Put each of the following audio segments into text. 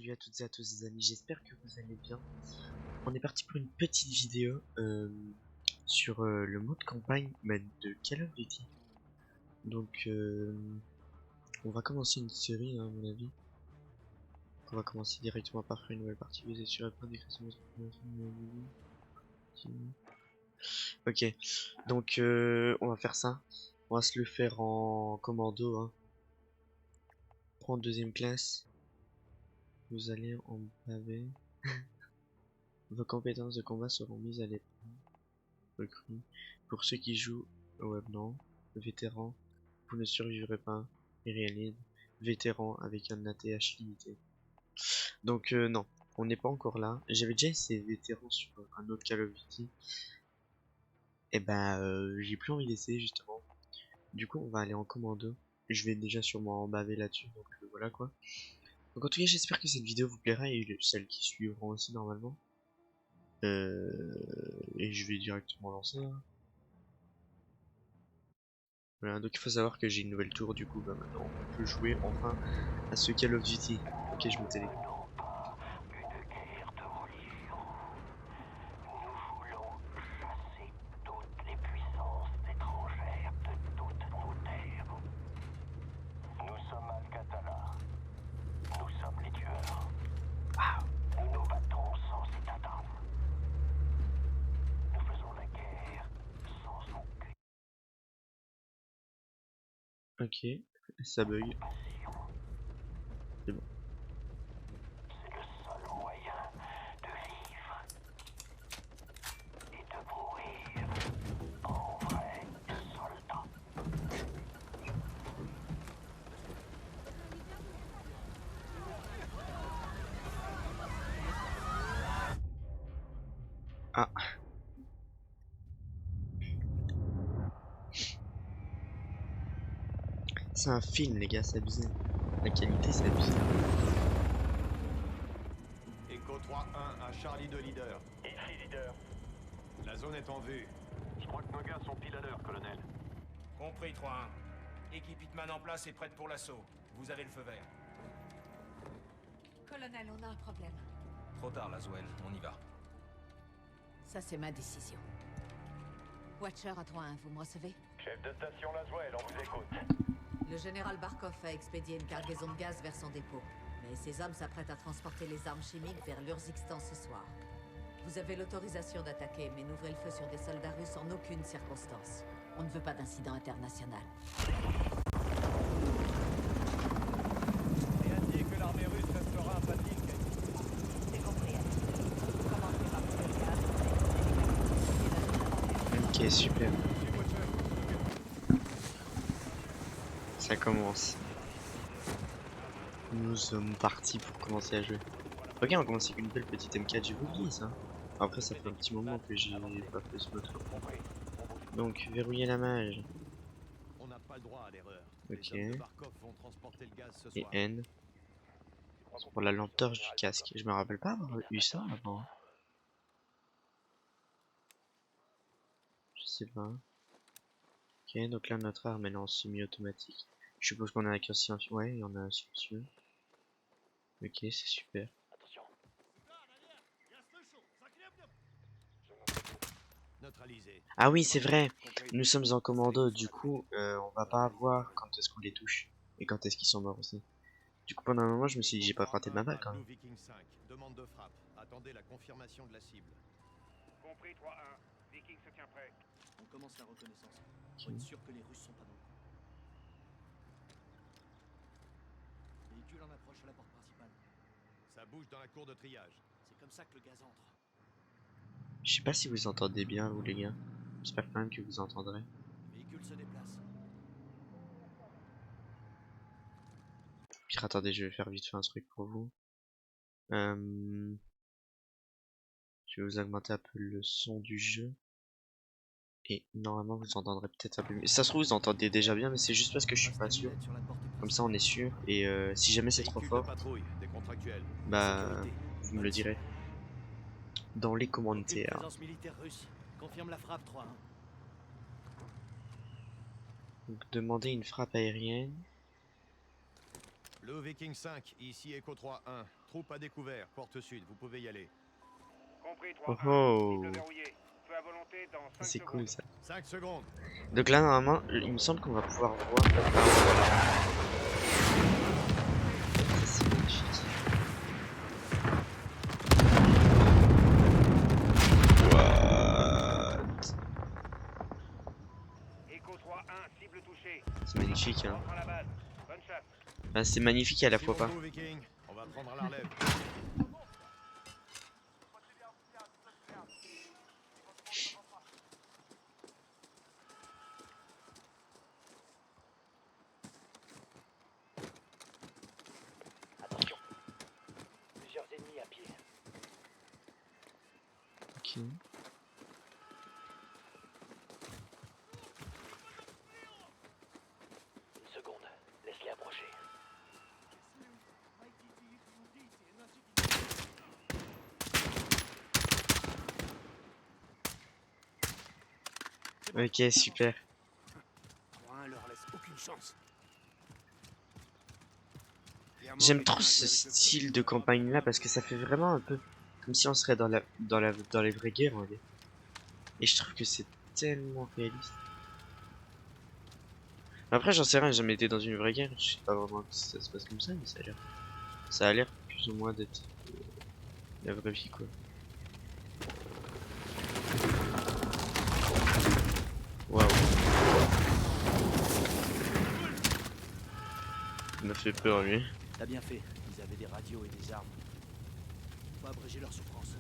Salut à toutes et à tous les amis, j'espère que vous allez bien. On est parti pour une petite vidéo sur le mode campagne de Call of Duty. Donc on va commencer une série hein, à mon avis. On va commencer directement par faire une nouvelle partie. Vous êtes sur la fin d'écrire Ok, donc on va faire ça. On va se le faire en commando. Hein. Prendre deuxième classe. Vous allez en pavé. Vos compétences de combat seront mises à l'épreuve. Recrue. Pour ceux qui jouent au web, non. Vétéran, vous ne survivrez pas. Et réalise. Vétéran avec un ATH limité. Donc non, on n'est pas encore là. J'avais déjà essayé vétéran sur un autre Call of Duty. Et ben j'ai plus envie d'essayer justement. Du coup on va aller en commando. Je vais déjà sûrement en baver là-dessus. Donc voilà quoi. Donc en tout cas j'espère que cette vidéo vous plaira et celles qui suivront aussi normalement. Et je vais directement lancer. Hein. Voilà, donc il faut savoir que j'ai une nouvelle tour, du coup, bah maintenant on peut jouer enfin à ce Call of Duty. Ok, je me téléporte. Ok, ça bug. C'est bon. Ah, c'est un film, les gars, c'est abusé. La qualité, c'est abusé. Echo 3-1 à Charlie de leader. Ici, leader. La zone est en vue. Je crois que nos gars sont pile à l'heure, colonel. Compris, 3-1. Équipe Hitman en place et prête pour l'assaut. Vous avez le feu vert. Colonel, on a un problème. Trop tard, Laswell. On y va. Ça, c'est ma décision. Watcher à 3-1, vous me recevez? Chef de station Laswell, on vous écoute. Le général Barkov a expédié une cargaison de gaz vers son dépôt. Mais ses hommes s'apprêtent à transporter les armes chimiques vers l'Urzikistan ce soir. Vous avez l'autorisation d'attaquer, mais n'ouvrez le feu sur des soldats russes en aucune circonstance. On ne veut pas d'incident international. Et indique que l'armée russe restera apathique. C'est compris, commencez par le gaz. Ok, super. Ça commence. Nous sommes partis pour commencer à jouer. Ok, on commence avec une belle petite M4, j'ai oublié ça. Après, ça fait un petit moment que j'ai pas fait ce mode. Donc, verrouiller la mage. On n'a pas le droit à l'erreur. Ok. Les hommes de Barkov vont transporter le gaz ce Et soir. N. C'est pour la lampe torche du casque. Je me rappelle pas avoir eu ça avant. Je sais pas. Ok, donc là notre arme elle est en semi-automatique. Je suppose qu'on a un silencieux. Ouais, il y en a un silencieux. Ok, c'est super. Neutralisé. Ah oui, c'est vrai. Nous sommes en commando. Du coup, on va pas voir quand est-ce qu'on les touche et quand est-ce qu'ils sont morts aussi. Du coup, pendant un moment, je me suis dit j'ai pas raté ma balle quand même. Blue Viking 5. Demande de frappe. Attendez la confirmation de la cible. Compris, 3-1. Viking se tient prêt. On commence la reconnaissance. Faut être sûr que les Russes sont pas dans le coin. Véhicule en approche à la porte principale. Ça bouge dans la cour de triage. C'est comme ça que le gaz entre. Je sais pas si vous entendez bien, vous les gars. J'espère quand même que vous entendrez. Le véhicule se déplace. Puis attendez, je vais faire vite fait un truc pour vous. Je vais vous augmenter un peu le son du jeu. Et normalement vous entendrez peut-être un peu mieux. Ça se trouve vous entendez déjà bien mais c'est juste parce que je suis pas sûr. Sur la porte Comme ça on est sûr. Et si jamais c'est trop Véhicule de fort, patrouille. Des contractuels. bah Sécurité. vous me le direz. Dans les Aucune commentaires. présence militaire russe. Confirme la frappe 3-1. Donc demandez une frappe aérienne. Blue Viking 5. Ici Echo 3-1. Troupe à découvert, porte sud, vous pouvez y aller. Compris, Oh 3-1. oh. Cible verrouillée. Feu à volonté dans 5 C'est secondes. cool ça. 5 secondes. Donc là normalement il me semble qu'on va pouvoir voir. Ça c'est magnifique. What? Echo 3-1, cible touchée. C'est magnifique hein. Rentre à la base. Bonne chasse. Enfin, c'est magnifique et à la fois pas. Suivons-nous, Viking. On va prendre la relève. Attention. Plusieurs ennemis à pied. Ok. Une seconde. Laisse-les approcher. Ok super. 3-1 leur laisse aucune chance. J'aime trop ce style de campagne là parce que ça fait vraiment un peu comme si on serait dans les vraies guerres en fait. Et je trouve que c'est tellement réaliste. Après j'en sais rien, j'ai jamais été dans une vraie guerre, je sais pas vraiment si ça se passe comme ça, mais ça a l'air plus ou moins d'être la vraie vie quoi. Waouh. Il m'a fait peur lui. T'as bien fait. Ils avaient des radios et des armes. Faut abréger leur souffrance.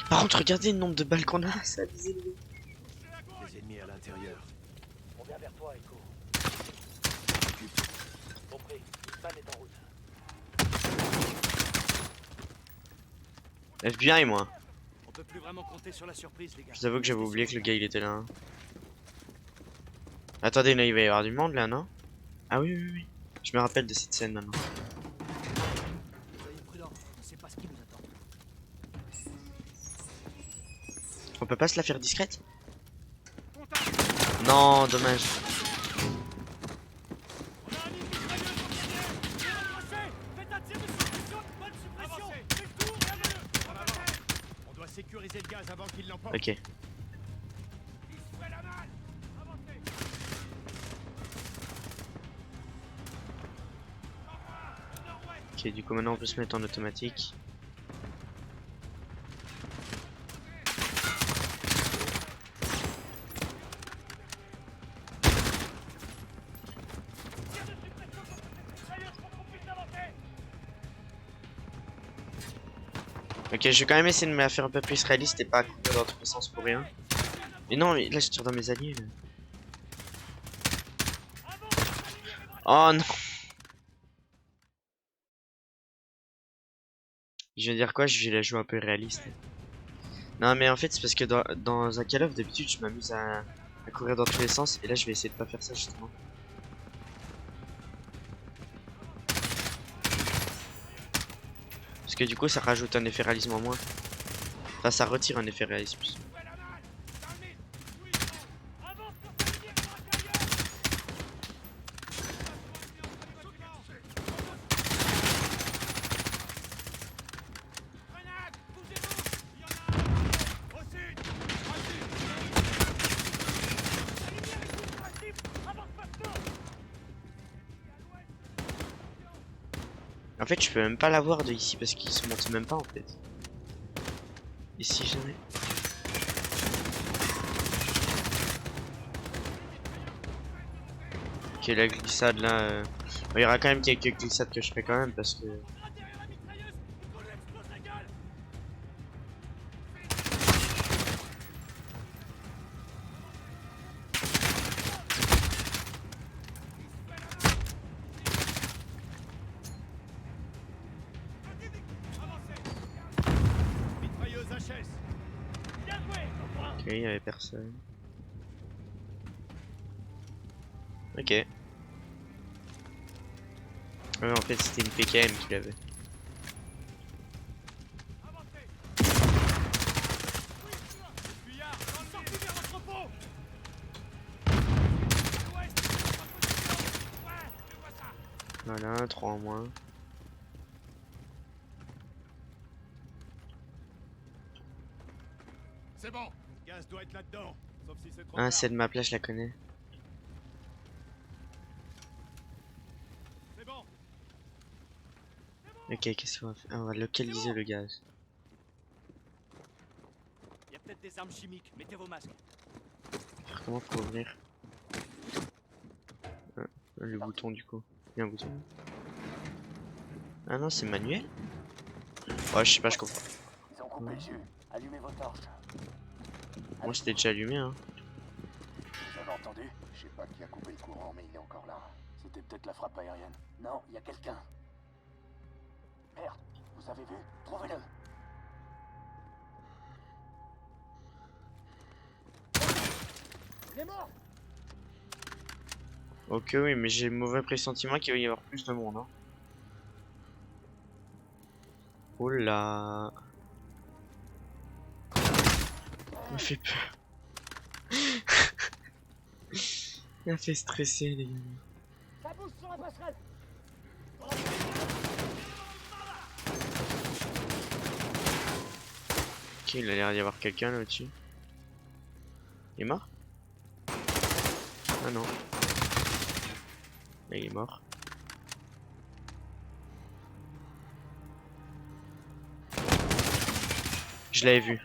Par contre regardez le nombre de balles qu'on a, ça abusé. Les ennemis à l'intérieur. On vient vers toi, Echo. Compris. Hitman est en route. FBI moi. On peut plus vraiment compter sur la surprise, les gars. Je vous avoue que j'avais oublié que le gars il était là. Hein. Attendez, là il va y avoir du monde là, non? Ah oui, oui, oui. Je me rappelle de cette scène maintenant. Soyez prudents. On sait pas ce qui nous attend. On peut pas se la faire discrète? Non, dommage. On doit sécuriser le gaz avant qu'il l'emporte. Ok. Ok, du coup maintenant on peut se mettre en automatique. Ok, je vais quand même essayer de me la faire un peu plus réaliste et pas courir dans tous les sens pour rien. Mais non, mais là je tire dans mes alliés là. Oh non. Je vais dire quoi? Je vais la jouer un peu réaliste. Non mais en fait c'est parce que dans un Call of d'habitude je m'amuse à courir dans tous les sens et là je vais essayer de pas faire ça justement. Parce que du coup ça rajoute un effet réalisme en moins. Enfin ça retire un effet réalisme. En fait je peux même pas l'avoir de ici parce qu'il se monte même pas en fait. Et si jamais... Ok la glissade là... Il y aura quand même quelques glissades que je ferai quand même parce que... Mitrailleuse HS. Ok, il y avait personne. Ok. Ouais, en fait c'était une PKM qu'il avait. Voilà, 3 en moins. C'est bon. Gaz doit être là-dedans. Sauf si c'est trop Ah, tard. celle de ma place, je la connais. C'est bon. Ok, qu'est-ce qu'on va faire? Ah, on va localiser le gaz. Il y a peut-être des armes chimiques. Mettez vos masques. Faire comment pour ouvrir? Le bouton du coup. Il y a un bouton. Ah non, c'est manuel? Ouais, je sais pas, je comprends. Ils ont coupé le jus. Allumez vos torches. Moi, c'était déjà allumé, hein. Vous avez entendu? Je sais pas qui a coupé le courant, mais il est encore là. C'était peut-être la frappe aérienne. Non, il y a quelqu'un. Merde, vous avez vu? Trouvez-le. Il est mort. Ok, oui, mais j'ai le mauvais pressentiment qu'il va y avoir plus de monde, hein. Oh là. Ça me fait peur. Il m'a fait stresser, les gars. Ça bouge sur la passerelle. Ok, il a l'air d'y avoir quelqu'un là au-dessus. Il est mort? Ah non. Là, il est mort. Je l'avais vu.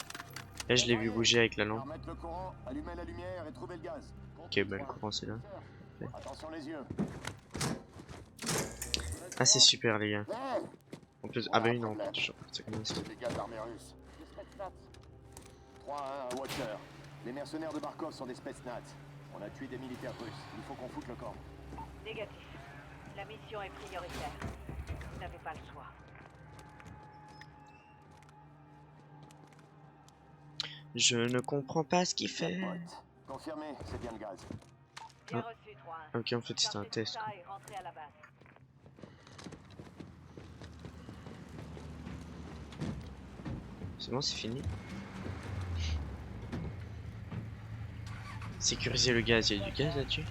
Là, je l'ai vu bouger avec la lampe. Remettre le courant, allumez la lumière et trouvez le gaz. Ok, bah le courant c'est là. Attention les yeux. Ah, c'est super, les gars. Hey, On peut... Ah bah oui, non, on peut toujours faire ça comme ça. les gars d'armée russe. 3 à 1 à Watcher. Les mercenaires de Barkov sont des Spetsnaz. On a tué des militaires russes. Il faut qu'on foute le camp. Négatif. La mission est prioritaire. Vous n'avez pas le choix. Je ne comprends pas ce qu'il fait. Pote. Confirmé, c'est bien le gaz. Bien Ah. reçu, 3-1. Ok, en fait, c'était un Sortez test. tout quoi. ça et rentrez à la base. C'est bon, c'est fini. Sécuriser le gaz, il y a du gaz là-dessus.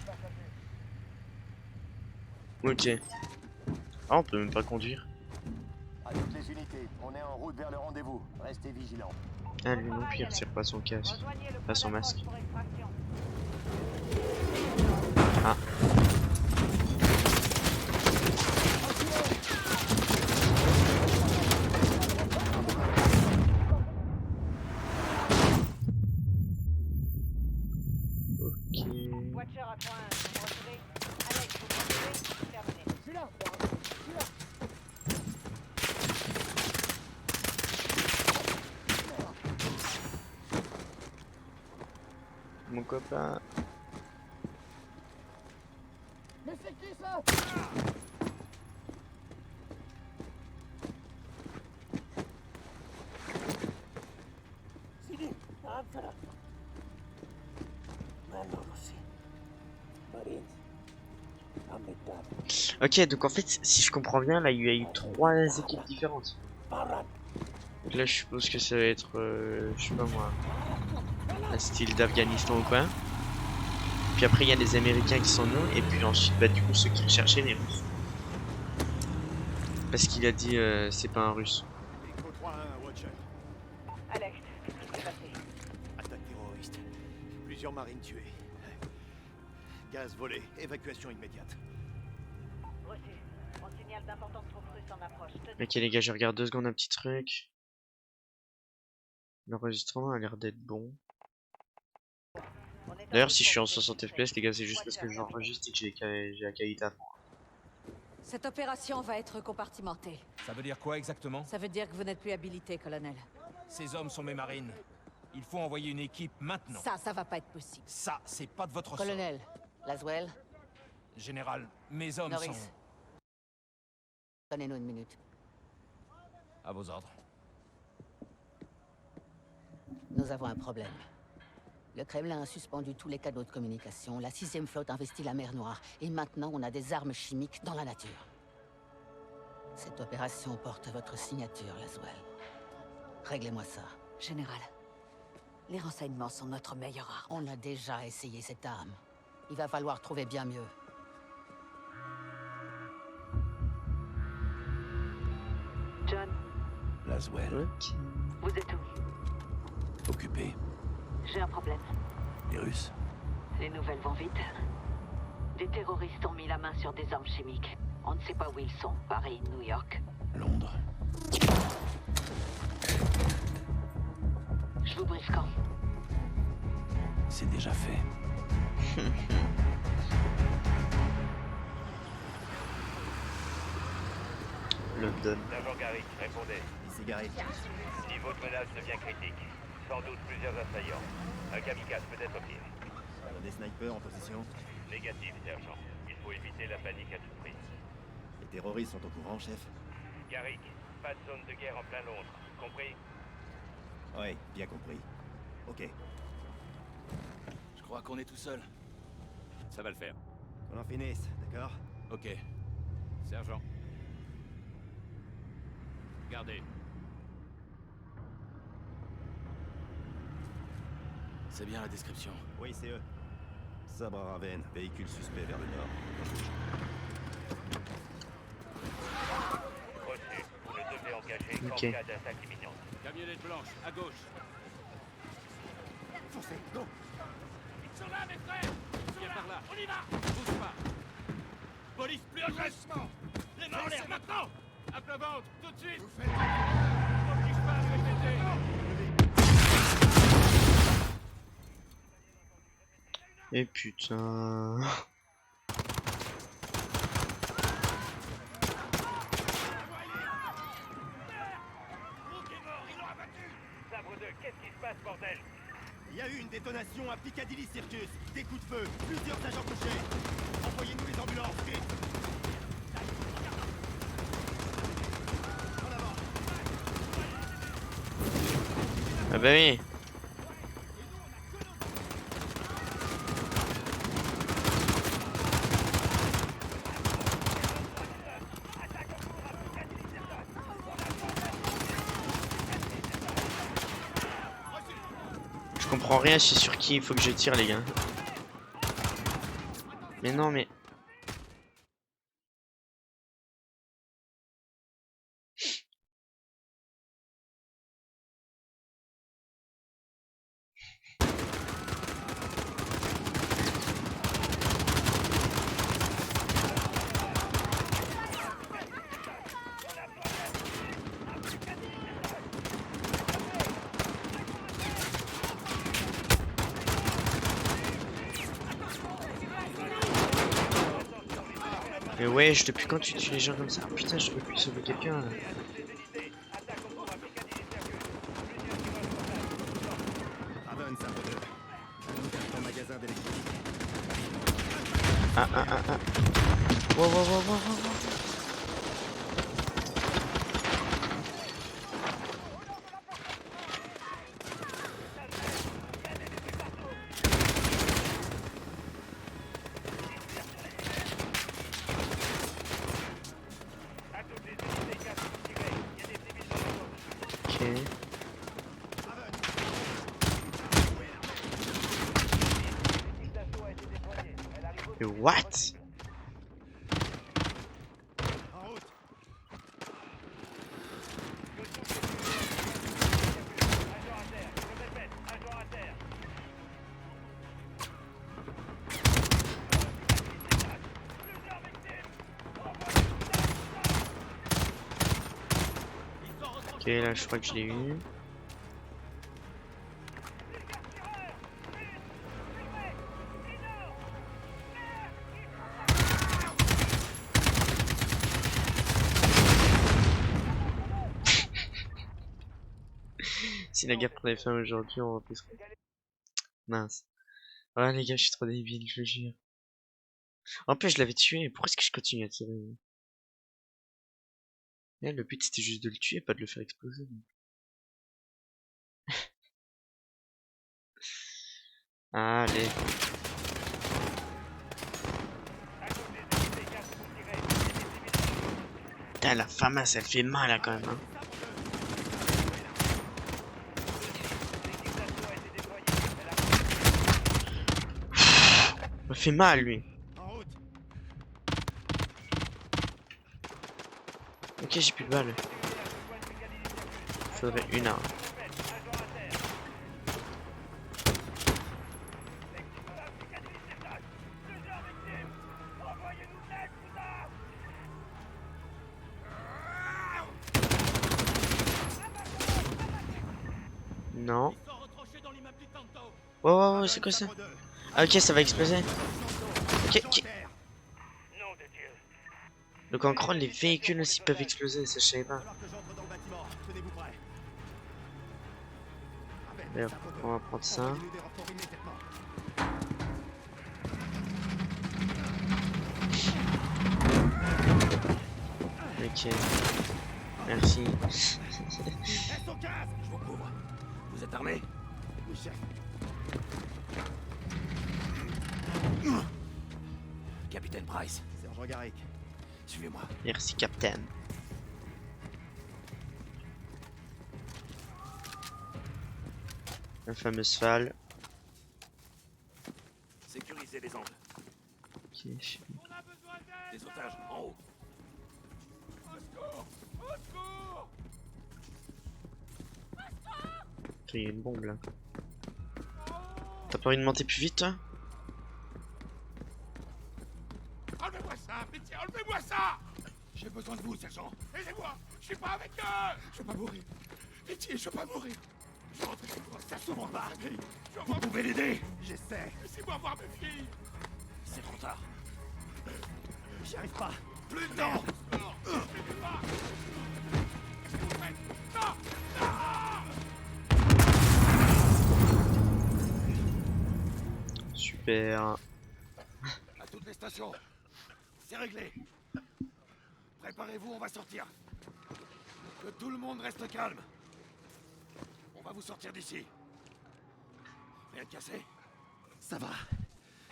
Ok. Ah, on peut même pas conduire. À toutes les unités, on est en route vers le rendez-vous. Restez vigilants. Ah, lui non plus, il retire pas son casque. Rejoignez le Pas son point masque. d'approche pour extraction. Ah. Ok. Watcher à 3-1. Vous me recevez? Alex, vous me recevez? Terminé. Je suis là. Mon copain. Mais c'est qui ça? Sidi, Amsterdam. Maintenant aussi. Marines. Amitabh. Ok, donc en fait, si je comprends bien, là, il y a eu 3 équipes différentes. Barat. Donc là, je suppose que ça va être, je sais pas moi, un style d'Afghanistan ou quoi. Puis après, il y a les Américains qui sont nous, et puis ensuite, bah du coup, ceux qui recherchaient les Russes. Parce qu'il a dit, c'est pas un Russe. Echo 3-1 à Watcher. Alex, qu'est-ce qui s'est passé? Attaque terroriste. Plusieurs marines tuées. Gaz volé. Évacuation immédiate. Reçu. On signale d'importantes troupes russes en approche. Tenez. Ok les gars, je regarde 2 secondes un petit truc. L'enregistrement a l'air d'être bon. On est en D'ailleurs, route si je suis en pour 60 déchiffrer. FPS, les gars, c'est juste parce que Watcher, j'enregistre et que j'ai la qualité à fond. Cette opération va être compartimentée. Ça veut dire quoi exactement? Ça veut dire que vous n'êtes plus habilité, colonel. Ces hommes sont mes marines. Il faut envoyer une équipe maintenant. Ça va pas être possible. Ça, c'est pas de votre sort. Colonel, Laswell, Général, mes hommes Norris. sont... donnez-nous une minute. À vos ordres. Nous avons un problème. Le Kremlin a suspendu tous les canaux de communication, la 6e flotte investit la mer Noire, et maintenant on a des armes chimiques dans la nature. Cette opération porte votre signature, Laswell. Réglez-moi ça. Général, les renseignements sont notre meilleure arme. On a déjà essayé cette arme. Il va falloir trouver bien mieux. John, Laswell, Ok. vous êtes où? occupé. J'ai un problème. Les Russes. Les nouvelles vont vite. Des terroristes ont mis la main sur des armes chimiques. On ne sait pas où ils sont. Paris, New York. Londres. Je vous brise quand? C'est déjà fait. London. D'abord Garrick, répondez. Ici Garrick. Niveau de menace devient critique. Sans doute plusieurs assaillants. Un kamikaze peut-être pire. Des snipers en position. Négatif, sergent. Il faut éviter la panique à tout prix. Les terroristes sont au courant, chef? Garrick, pas de zone de guerre en plein Londres. Compris? Ouais, bien compris. Ok. Je crois qu'on est tout seul. Ça va le faire. On en finisse, d'accord? Ok. Sergent. Gardez. C'est bien la description. Oui, c'est eux. Sabre à Raven, véhicule suspect vers le nord. Reçu. Vous le devez engager Ok. en cas d'attaque imminente. Camionnette blanche, à gauche. Foncez, go! Ils sont là, mes frères. Viens par là. On y va. Bouge pas. Police, plus agressivement. Les mains en l'air, maintenant. À plat ventre, tout de suite. N'oblige pas à répéter. Et putain. Sabre 2, qu'est-ce qui se passe, bordel? Il y a eu une détonation à Piccadilly Circus. Des coups de feu, plusieurs agents touchés. Envoyez-nous les ambulances, vite! En avant! Ah bah oui. Je comprends rien, je suis sur qui il faut que je tire les gars. Mais non mais... Mais wesh, depuis quand tu tues les gens comme ça? Ah, putain, je peux plus sauver quelqu'un là. Raven, Sabre 2. Ton magasin d'électricité. Ah ah ah ah. Wow wow wow wow wow. Ok. Mais what? En route! Ok, là je crois que je l'ai eu. Si la guerre prenait fin aujourd'hui, on va plus. Mince. Ouais les gars, je suis trop débile, je le jure. En plus, je l'avais tué. Pourquoi est-ce que je continue à tirer? Eh, le but c'était juste de le tuer, pas de le faire exploser. Allez. Putain, la famasse, elle fait mal là quand même. Hein. Il me fait mal lui. En route! Ok, j'ai plus de balles. Faudrait une arme. Non. Oh, c'est quoi ça? Ah, ok, ça va exploser. Ok, ok. Donc en gros, les véhicules aussi peuvent exploser, ça je savais pas. D'ailleurs, on va prendre ça. Ok. Merci. Je vous couvre. Vous êtes armés? Oui, chef. Capitaine Price. Sergent Garrick. Suivez-moi. Merci, Captain. La fameuse falle. Sécurisez les angles. Ok, je- Des otages, en haut. Ok, il y a une bombe là. T'as pas envie de monter plus vite, toi? Enlevez-moi ça, pitié, enlevez-moi ça! J'ai besoin de vous, sergent. Aidez-moi, je suis pas avec eux! Je veux pas mourir. Pitié, je veux pas mourir. Je rentre chez moi, ça s'ouvre pas. Vous pouvez l'aider? J'essaie. Laissez-moi voir mes filles. C'est trop tard. J'y arrive pas. Plus de temps. Non, aidez pas. Qu'est-ce que vous faites? Non, non! Super. À toutes les stations. C'est réglé. Préparez-vous, on va sortir. Que tout le monde reste calme. On va vous sortir d'ici. Rien de cassé? Ça va.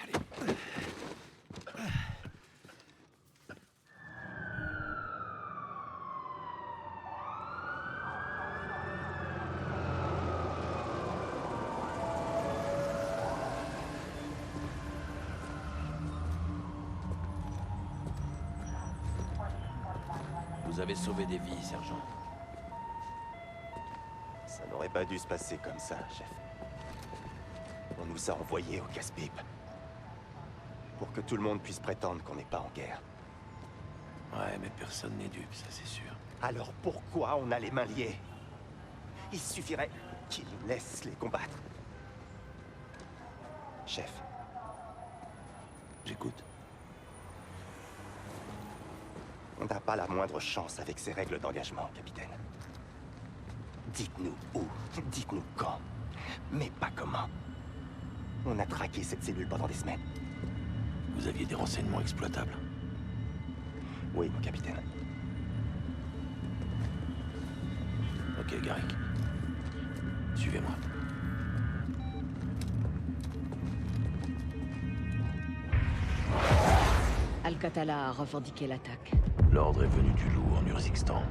Allez. Vous avez sauvé des vies, sergent. Ça n'aurait pas dû se passer comme ça, chef. On nous a envoyés au casse-pipe. Pour que tout le monde puisse prétendre qu'on n'est pas en guerre. Ouais, mais personne n'est dupe, ça c'est sûr. Alors pourquoi on a les mains liées? Il suffirait qu'ils nous laissent les combattre. Chef. J'écoute. On n'a pas la moindre chance avec ces règles d'engagement, capitaine. Dites-nous où, dites-nous quand, mais pas comment. On a traqué cette cellule pendant des semaines. Vous aviez des renseignements exploitables. Oui, mon capitaine. Ok, Garrick. Suivez-moi. Al-Qatala a revendiqué l'attaque. L'ordre est venu du loup en Urzikstan.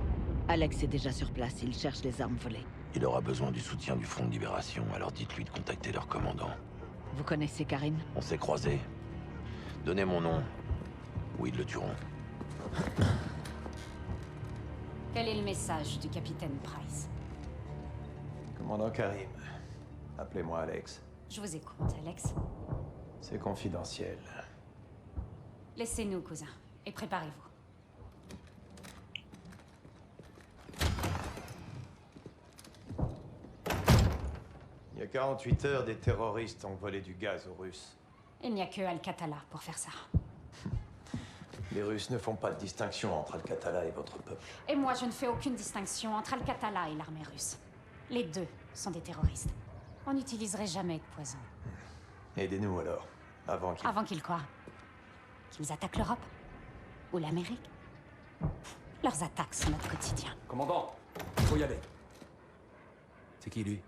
Alex est déjà sur place, il cherche les armes volées. Il aura besoin du soutien du Front de Libération, alors dites-lui de contacter leur commandant. Vous connaissez Karine? On s'est croisés. Donnez mon nom. Ou ils le tueront. Quel est le message du capitaine Price? Commandant Karim, appelez-moi Alex. Je vous écoute, Alex. C'est confidentiel. Laissez-nous, cousin, et préparez-vous. Il y a 48 heures, des terroristes ont volé du gaz aux Russes. Il n'y a que Al-Qatala pour faire ça. Les Russes ne font pas de distinction entre Al-Qatala et votre peuple. Et moi, je ne fais aucune distinction entre Al-Qatala et l'armée russe. Les deux sont des terroristes. On n'utiliserait jamais de poison. Aidez-nous alors, avant qu'ils... Avant qu'ils quoi? Qu'ils attaquent l'Europe? Ou l'Amérique? Leurs attaques sont notre quotidien. Commandant, faut y aller. C'est qui, lui?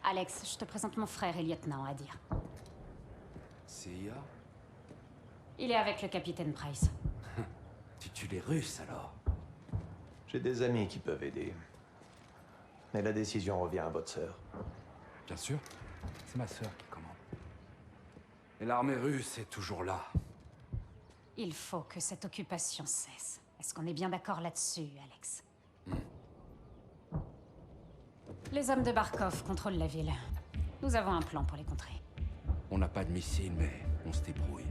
Alex, je te présente mon frère et lieutenant Adir. CIA? Il est avec le capitaine Price. Tu tues les Russes, alors? J'ai des amis qui peuvent aider. Mais la décision revient à votre sœur. Bien sûr. C'est ma sœur qui commande. Et l'armée russe est toujours là. Il faut que cette occupation cesse. Est-ce qu'on est bien d'accord là-dessus, Alex? Les hommes de Barkov contrôlent la ville. Nous avons un plan pour les contrer. On n'a pas de missiles, mais on se débrouille.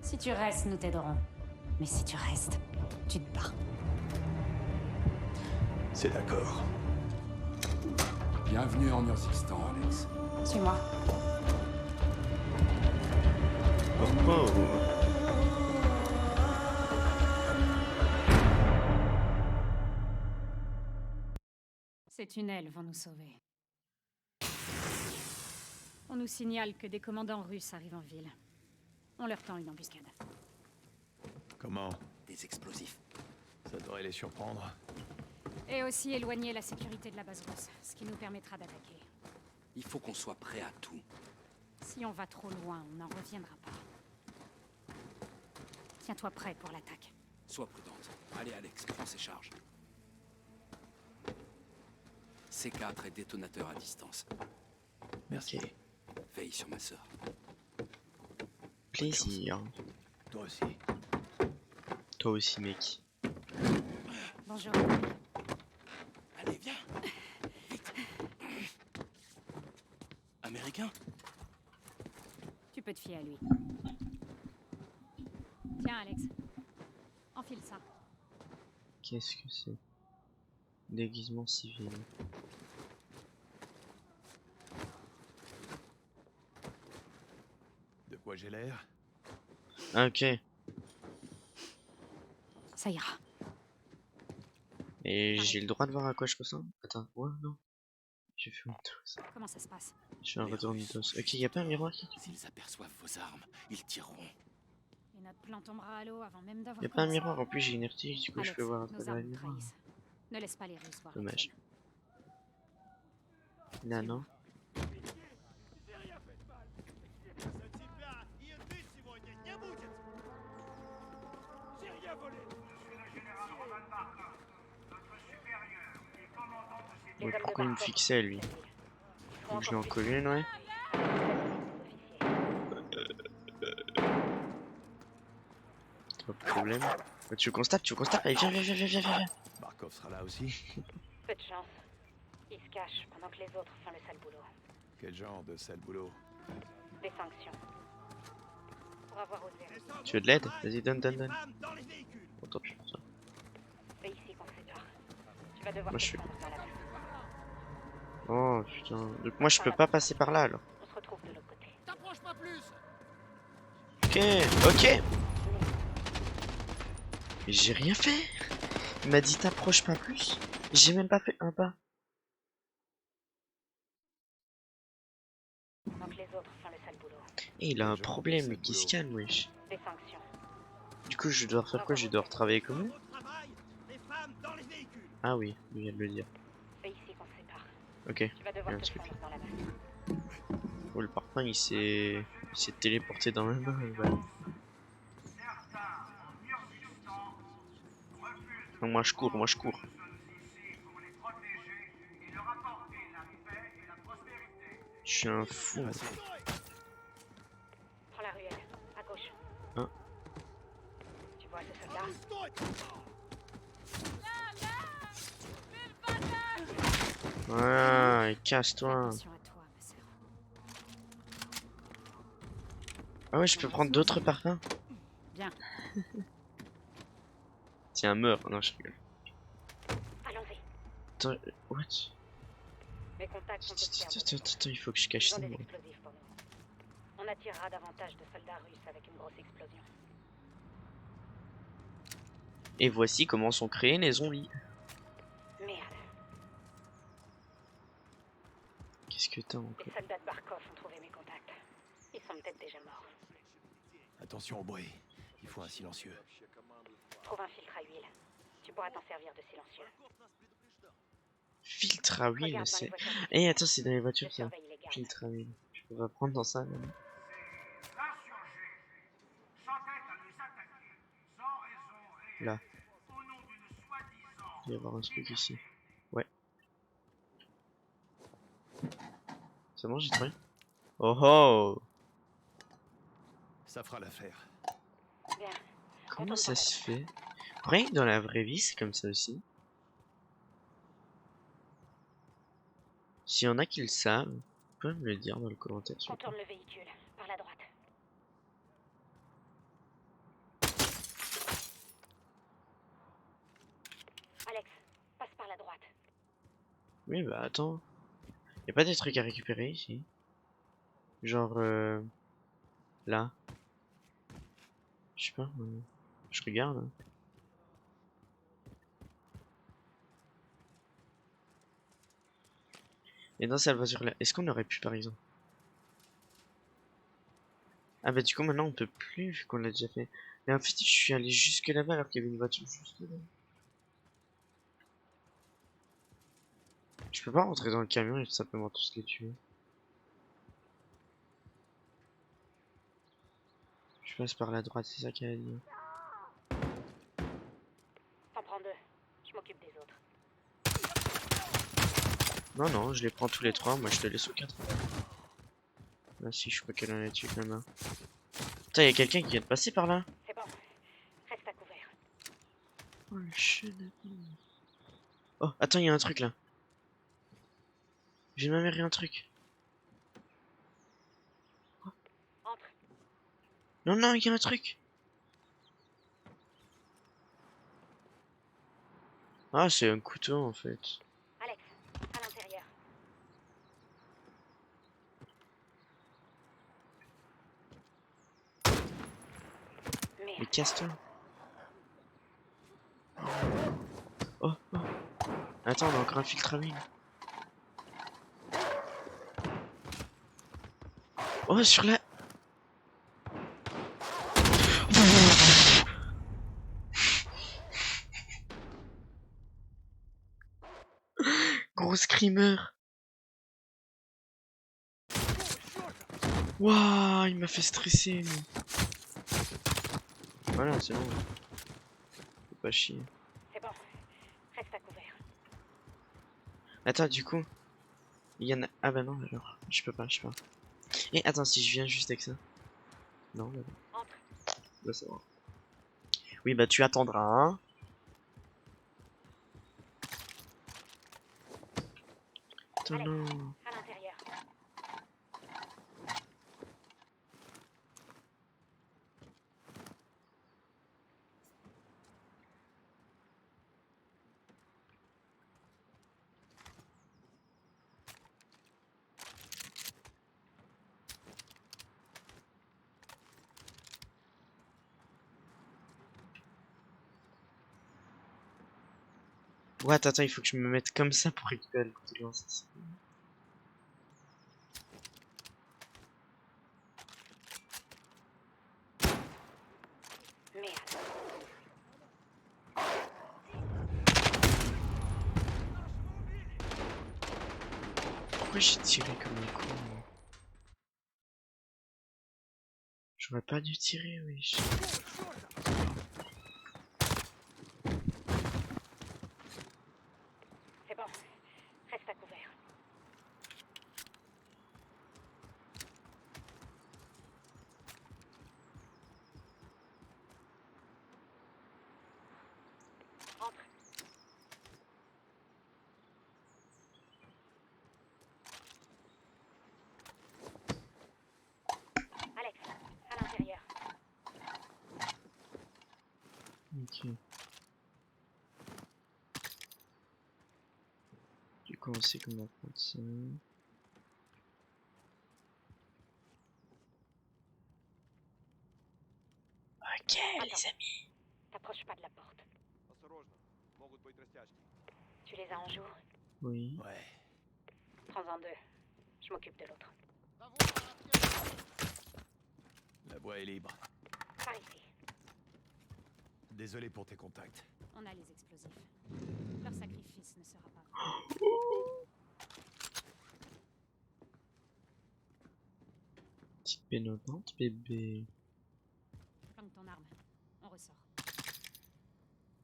Si tu restes, nous t'aiderons. Mais si tu restes, tu te bats. C'est d'accord. Bienvenue en Urzixstan, Alex. Suis-moi. Oh oh. Ces tunnels vont nous sauver. On nous signale que des commandants russes arrivent en ville. On leur tend une embuscade. Comment? Des explosifs. Ça devrait les surprendre. Et aussi éloigner la sécurité de la base russe, ce qui nous permettra d'attaquer. Il faut qu'on soit prêt à tout. Si on va trop loin, on n'en reviendra pas. Tiens-toi prêt pour l'attaque. Sois prudente. Allez, Alex, prends ces charges. C4 et détonateur à distance. Merci. Veille sur ma sœur. Plaisir. Toi aussi. Toi aussi, mec. Bonjour. Allez, viens. Vite. Américain? Tu peux te fier à lui. Tiens, Alex. Enfile ça. Qu'est-ce que c'est? Déguisement civil. De quoi j'ai l'air? Ah, ok. Ça ira. Et j'ai le droit de voir à quoi je ressemble? Attends, ouais, non. J'ai fait une dose. Comment ça se passe? Je fais un retour de dose. Ok, y'a pas un miroir ici? S'ils aperçoivent vos armes, ils tireront. Et notre plan tombera à l'eau avant même d'avoir Y'a pas un commencé. miroir, en plus j'ai une vertige, du coup je Alex, peux voir à nos travers armes le miroir. trahissent. Ne laisse pas les Russes voir. Dommage. les Là, non. Mais pourquoi il me fixait lui? Faut que je lui en colle une, ouais. Pas de problème. Tu constates, allez viens, viens. Barkov sera là aussi. Peu de chance. Il se cache pendant que les autres font le sale boulot. Quel genre de sale boulot? Des sanctions. Pour avoir osé. Tu veux de l'aide? Vas-y, donne. Bon, tant pis pour ça. C'est ici qu'on se sépare. Tu vas devoir Moi, je te suis... fondre dans la main. Oh putain. Donc moi je peux pas passer par là alors. On se retrouve de l'autre côté. T'approches pas plus. Ok. Mais j'ai rien fait. Il m'a dit t'approches pas plus. J'ai même pas fait un pas. Donc les autres font le sale boulot. Et il a un problème, lui qui se calme, wesh. Des sanctions. Du coup, je dois faire quoi? Je dois retravailler comme eux? Ah oui, il vient de le dire. C'est ici qu'on se sépare. Ok, Tu vas devoir bien te sûr. fondre dans la main. Oh, le parpaing il s'est téléporté dans ma main. Voilà. Non, moi je cours. Je suis un fou. Prends la ruelle, à gauche. Hein? Tu vois ce soldat? Ah, casse-toi. Attention à toi, ma sœur. Ah ouais, je peux prendre d'autres parfums. Bien. Tiens, meurs. Non, je rigole. Allons-y. Attends, what? Mes contacts sont aussi Attends, il faut que je cache Ils ont ça. des moi. explosifs pour nous. On attirera davantage de soldats russes avec une grosse explosion. Et voici comment sont créés les zombies. Merde. Qu'est-ce que t'as encore? Les soldats de Barkov ont trouvé mes contacts. Ils sont peut-être déjà morts. Attention au bruit. Il faut un silencieux. Trouve un filtre à huile. Tu pourras t'en servir de silencieux. Filtre à huile, Regarde dans c'est... les voitures. Eh, attends, c'est dans les voitures Je ça. surveille les gardes. Filtre à huile. Je peux prendre dans ça, là. Là. Il va y avoir un truc ici. Ouais. C'est bon, j'ai trouvé. Oh oh! Ça fera l'affaire. Bien. Comment ça se fait? Rien que dans la vraie vie, c'est comme ça aussi. S'il y en a qui le savent, vous pouvez me le dire dans le commentaire. Contourne le véhicule, par la droite. Alex, passe par la droite. Oui, bah attends. Y a pas des trucs à récupérer ici? Genre, là. Je sais pas, je regarde. Hein. Et dans cette voiture là, est-ce qu'on aurait pu par exemple? Ah bah du coup maintenant on peut plus vu qu'on l'a déjà fait. Mais en fait je suis allé jusque là-bas alors qu'il y avait une voiture juste là. Je peux pas rentrer dans le camion et tout simplement tous les tuer. Je passe par la droite, c'est ça qu'elle a dit. T'en prends 2. Je m'occupe des autres. Non, non, je les prends tous les 3, moi je te laisse aux 4. Là si, je crois qu'elle en a tué quand même un. Putain, y'a quelqu'un qui vient de passer par là. C'est bon. Reste à couvert. Oh le chien. Oh, attends, y'a un truc là. J'ai même un truc. Oh. Entre. Non, non, y'a un truc. Ah, c'est un couteau en fait. Alex, à l'intérieur. Mais casse-toi. Oh, oh. Attends, on a encore un filtre à huile. Oh, sur la... Gros screamer. Waouh, il m'a fait stresser. Lui. Voilà, c'est bon. Faut pas chier. C'est bon. Reste à couvert. Attends, du coup, il y en a... Ah bah non, alors, je peux pas. Et attends, si je viens juste avec ça. Non, bah non. Bah c'est bon. Oui, bah tu attendras, hein. Attends, non. À l'intérieur. Ouais, attends, il faut que je me mette comme ça pour récupérer le couteau de lance. Merde. Pourquoi j'ai tiré comme un con? J'aurais pas dû tirer, wesh. C'est bon. Reste à couvert. Entre. Alex, à l'intérieur. Ok. Du coup, on sait comment prendre ça. Ok, les amis. T'approches pas de la porte. Tu les as en joue? Oui. Ouais. Prends-en 2. Je m'occupe de l'autre. La voie est libre. Par ici. Désolé pour tes contacts. On a les explosifs. Leur sacrifice ne sera pas... Petite pénotante, bébé. Planque ton arme. On ressort.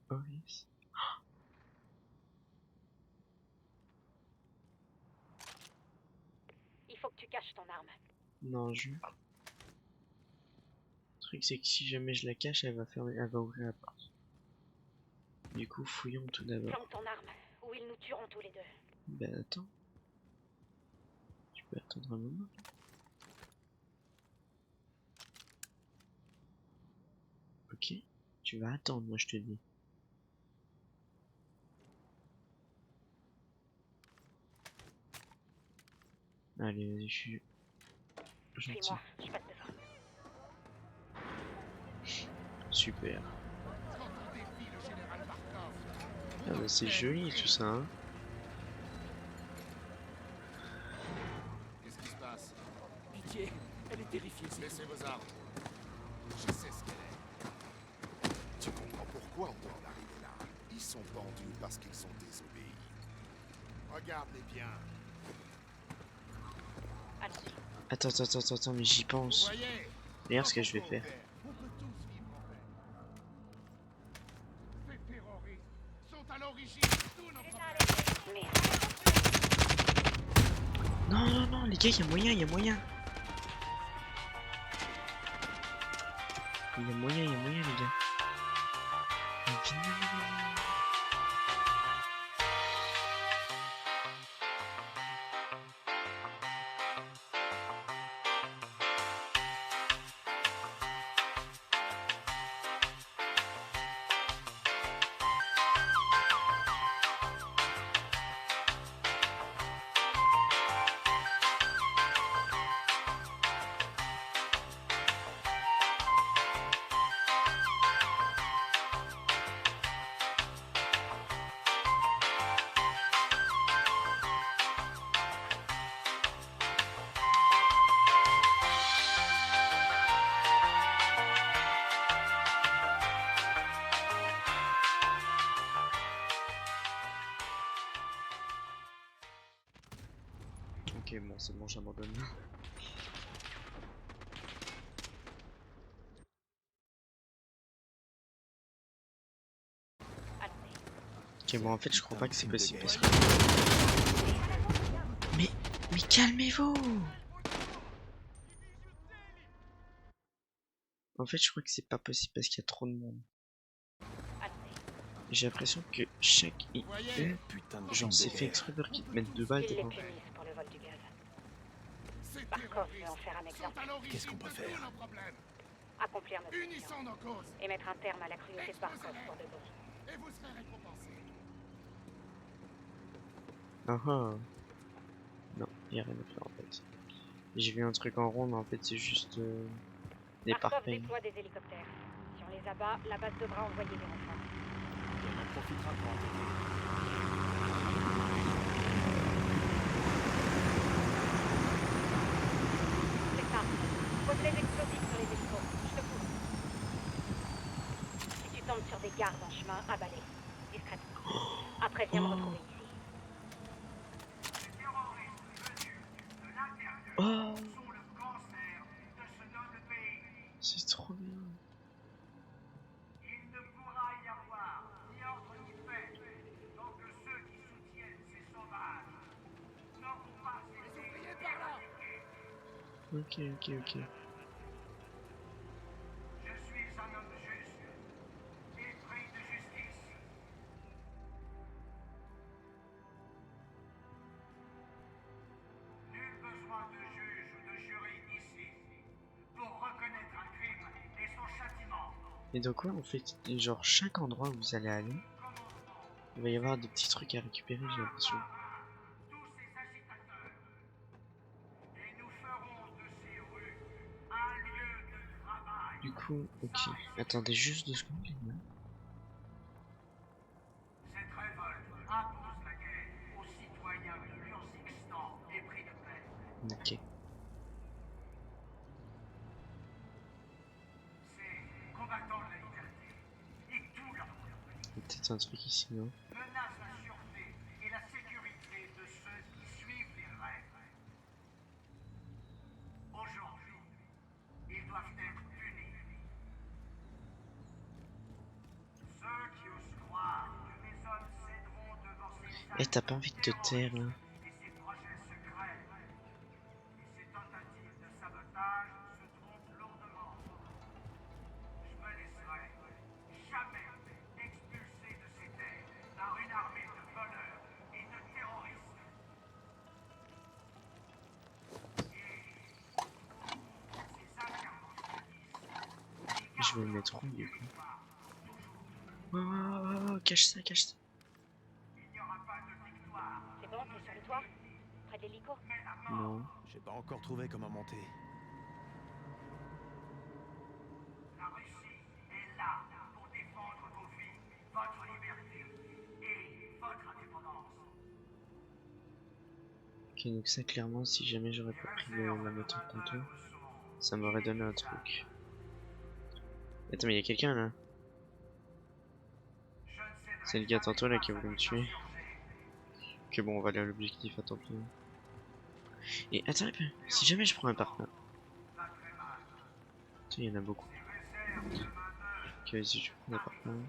Oh yes. Il faut que tu caches ton arme. Non, jure. Le truc, c'est que si jamais je la cache, elle va ouvrir la porte. Du coup, fouillons tout d'abord. Planque ton arme, ou ils nous tueront tous les deux. Ben attends. peux attendre un moment. Ok, tu vas attendre, moi je te dis. Allez, vas-y, je suis gentil. Suis-moi, je passe devant. Super. Ah bah c'est joli tout ça, hein. Qu'est-ce qui se passe? Pitié, elle est terrifiée. Laissez vos armes. Je sais ce qu'elle est. Tu comprends pourquoi on doit en arriver là? Ils sont pendus parce qu'ils sont désobéis. Regarde-les bien. Attends, mais j'y pense. Regarde ce que je vais faire. On peut tous vivre en paix. Ces terroristes sont à l'origine de tous nos problèmes. Non, les gars, il y a moyen. Il y a moyen, les gars. Mais venez. Ok, bon, c'est bon, j'abandonne. Ok, bon, en fait, je crois pas que c'est possible parce que... Mais calmez-vous! En fait, je crois que c'est pas possible parce qu'il y a trop de monde. J'ai l'impression que chaque genre c'est fait exprès pour qu'ils te mettent 2 balles dedans. Pour le vol du gaz. Barkov veut en faire un exemple. Qu'est-ce qu'on peut faire? Accomplir notre mission. Et mettre un terme à la cruauté de Barkov pour de bon. Et vous serez récompensés. Ah ah. Non, y a rien à faire en fait. J'ai vu un truc en rond, mais en fait c'est juste des Barkov parpaings. déploie des hélicoptères. Si on les abat, la base devra envoyer des renforts. On en profitera pour attaquer. C'est ça. Pose les explosifs sur les hélicos. Je te couvre. Si tu tombes sur des gardes en chemin, abat-les. Discrètement. Après, viens me retrouver ici. Oh, c'est trop bien. Il ne pourra y avoir ni ordre ni paix tant que ceux qui soutiennent ces sauvages n'auront pas été éradiqués. Ok. Je suis un homme juste, épris de justice. Nul besoin de juge ou de jury ici pour reconnaître un crime et son châtiment. Et donc ouais, en fait, genre chaque endroit où vous allez aller, il va y avoir des petits trucs à récupérer, j'ai l'impression. Tous ces agitateurs. Et nous ferons de ces rues un lieu de travail. Du coup, ok. Attendez juste 2 secondes, les gars. Cette révolte impose la guerre aux citoyens de l'Urzixstan épris de paix. Ok. Ces combattants de la liberté et tout leur Il y a peut-être un truc ici, non? menacent la sûreté et la sécurité de ceux qui suivent les règles. Aujourd'hui, ils doivent être punis. Ceux qui osent croire que les hommes céderont devant ces Eh, t'as pas envie de te taire, là? et ses projets secrets. Et ces tentatives de sabotage se trompent lourdement. Je me laisserai jamais expulser de ces terres par une armée de voleurs et de terroristes. Je vais le mettre où du coup? Oh, cache ça, cache ça. C'est bon, t'es sur le toit? Près de l'hélico? Non. J'ai pas encore trouvé comment monter. La Russie est là pour défendre vos vies, votre liberté et votre indépendance. Ok, donc ça clairement, si jamais j'aurais pas pris la méthode tantôt, ça m'aurait donné un truc. Attends, mais il y a quelqu'un là. C'est le gars tantôt là qui a voulu me tuer. Ok, bon, on va aller à l'objectif, attends pis. Et attends un peu, si jamais je prends un partenaire. Il y en a beaucoup. Ok, vas-y, je prends un partenaire.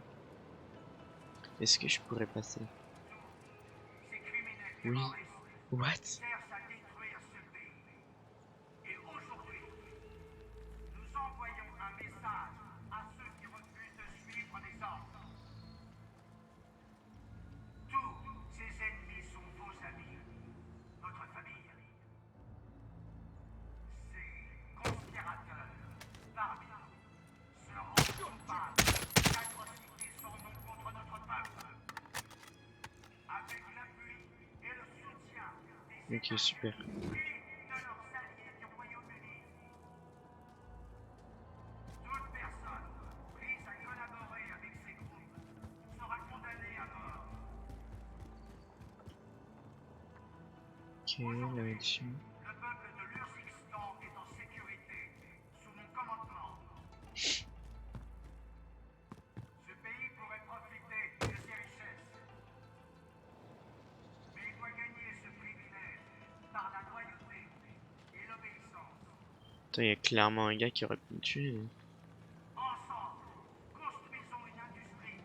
Est-ce que je pourrais passer? Oui. What? Et aujourd'hui, nous envoyons un message à ceux qui refusent de suivre les ordres. Tous ces ennemis sont vos amis, votre famille. Ces conspirateurs, parmi nous, seront coupables d'atrocités sans nom contre notre peuple. Avec l'appui et le soutien des Ok, super. et de leurs alliés du Royaume-Uni. Toute personne prise à collaborer avec ces groupes sera condamnée à mort. Ok, la mission. Le peuple de l'Urzikistan est en sécurité, sous mon commandement. Ce pays pourrait profiter de ses richesses. Mais il doit gagner ce privilège par la loyauté et l'obéissance. Putain, il y a clairement un gars qui aurait pu me tuer. Ensemble, construisons une industrie,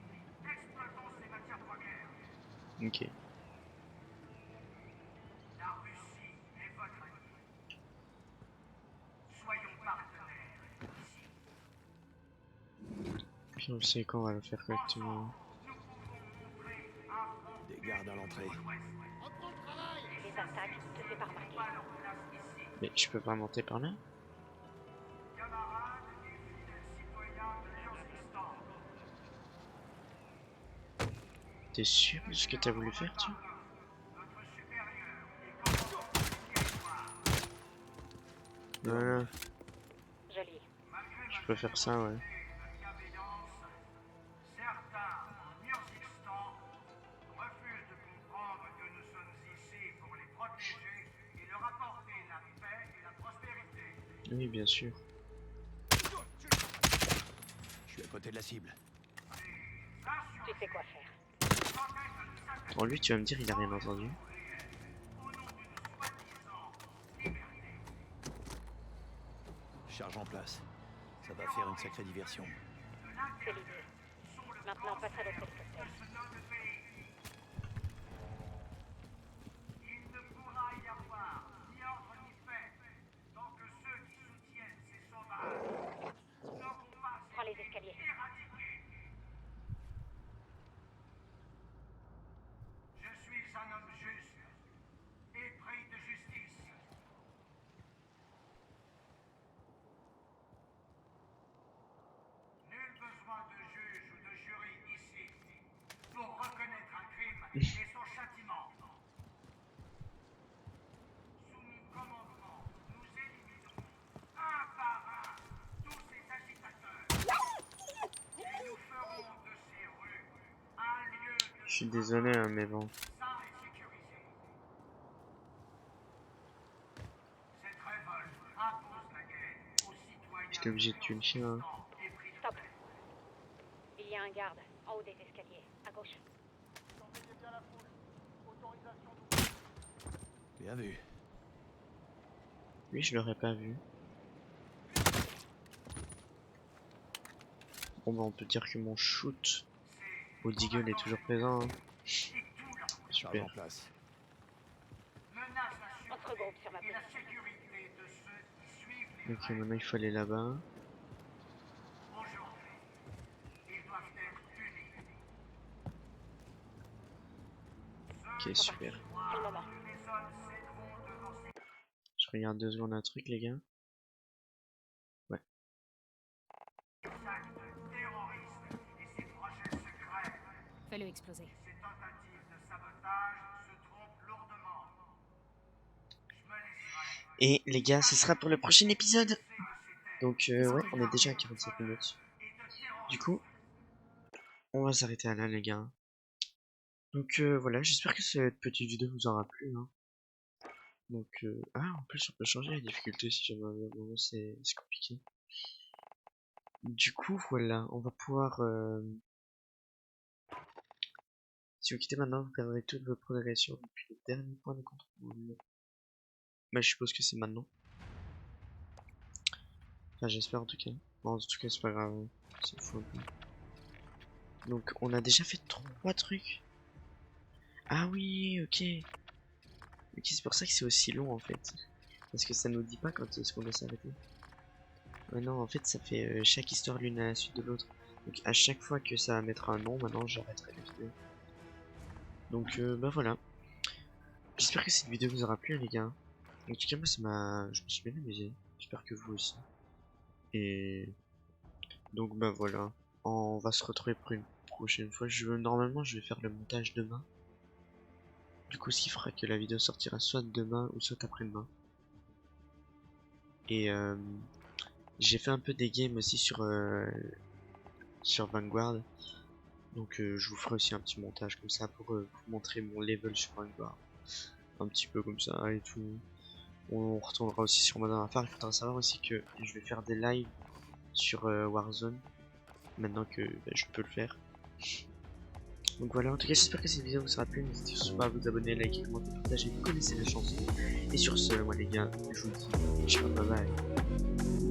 exploitons ses matières premières. Ok. La Russie est votre ami. Soyons partenaires ici. Puis on sait quand on va le faire correctement. Des gardes à l'entrée. Les attaques, te fais pas remarquer. Mais je peux pas monter par là? Camarades et fidèles citoyens de l'Urzikistan, T'es sûr de ce que t'as voulu faire, tu? notre supérieur et commandant du territoire. Voilà. Joli. Je peux faire ça, ouais. Certains en Urzikistan refusent de comprendre que nous sommes ici pour les protéger et leur apporter la paix et la prospérité. Oui, bien sûr. Je suis à côté de la cible. Tu sais quoi faire. Bon, lui, tu vas me dire, il a rien entendu. Charge en place. Ça va faire une sacrée diversion. C'est l'idée. Maintenant, passe à l'autre hélicoptère. Il ne pourra y avoir ni ordre ni paix tant que ceux qui soutiennent ces sauvages n'auront pas Prends les escaliers. éradiqués. Je suis un homme juste, épris de justice. Nul besoin de juge ou de jury ici pour reconnaître un crime et son châtiment. Sous mon commandement, nous éliminerons un par un tous ces agitateurs. Et nous ferons de ces rues un lieu de Je suis désolé, hein, mais bon. sain et sécurisé. Cette révolte impose la guerre aux citoyens. J'étais obligé de tuer le chien. Hein. Stop. Il y a un garde, en haut des escaliers, à gauche. Bien vu. Lui, je l'aurais pas vu. Bon, bah, on peut dire que mon shoot au Deagle est toujours présent. Hein. Charge en Super. place. On se regroupe sur ma position. Ok, maintenant il faut aller là-bas. Ok, super. C'est le moment. Je regarde 2 secondes un truc, les gars. Ouais. Fais-le exploser. Ces tentatives de sabotage se trompent lourdement. Je me laisserai. Et les gars, ce sera pour le prochain épisode. Donc ouais, on est déjà à 45 minutes. Du coup, on va s'arrêter là les gars. Donc voilà, j'espère que cette petite vidéo vous aura plu. Hein. Donc en plus on peut changer la difficulté si jamais c'est compliqué. Du coup voilà, on va pouvoir... Si vous quittez maintenant, vous perdrez toute votre progression depuis le dernier point de contrôle. Bah je suppose que c'est maintenant. Enfin j'espère en tout cas. Bon, en tout cas c'est pas grave, hein. C'est fou un peu. Donc on a déjà fait 3 trucs. Ah oui, ok. Ok, c'est pour ça que c'est aussi long en fait. Parce que ça nous dit pas quand est-ce qu'on doit s'arrêter. Ouais, non, en fait ça fait chaque histoire l'une à la suite de l'autre. Donc à chaque fois que ça va mettre un nom, maintenant j'arrêterai la vidéo. Donc bah voilà. J'espère que cette vidéo vous aura plu les gars. En tout cas moi ça m'a... Je me suis bien amusé. J'espère que vous aussi. Et... Donc bah voilà. On va se retrouver pour une prochaine fois. Normalement je vais faire le montage demain. Du coup, ce qui fera que la vidéo sortira soit demain ou soit après-demain. Et j'ai fait un peu des games aussi sur Vanguard. Donc je vous ferai aussi un petit montage comme ça pour vous montrer mon level sur Vanguard. Un petit peu comme ça et tout. On retournera aussi sur Modern Warfare. Il faudra savoir aussi que je vais faire des lives sur Warzone. Maintenant que je peux le faire. Donc voilà, en tout cas j'espère que cette vidéo vous sera plu, n'hésitez surtout pas à vous abonner, liker, commenter, partager, vous connaissez la chanson. Et sur ce, moi les gars, je vous dis ciao, bye bye.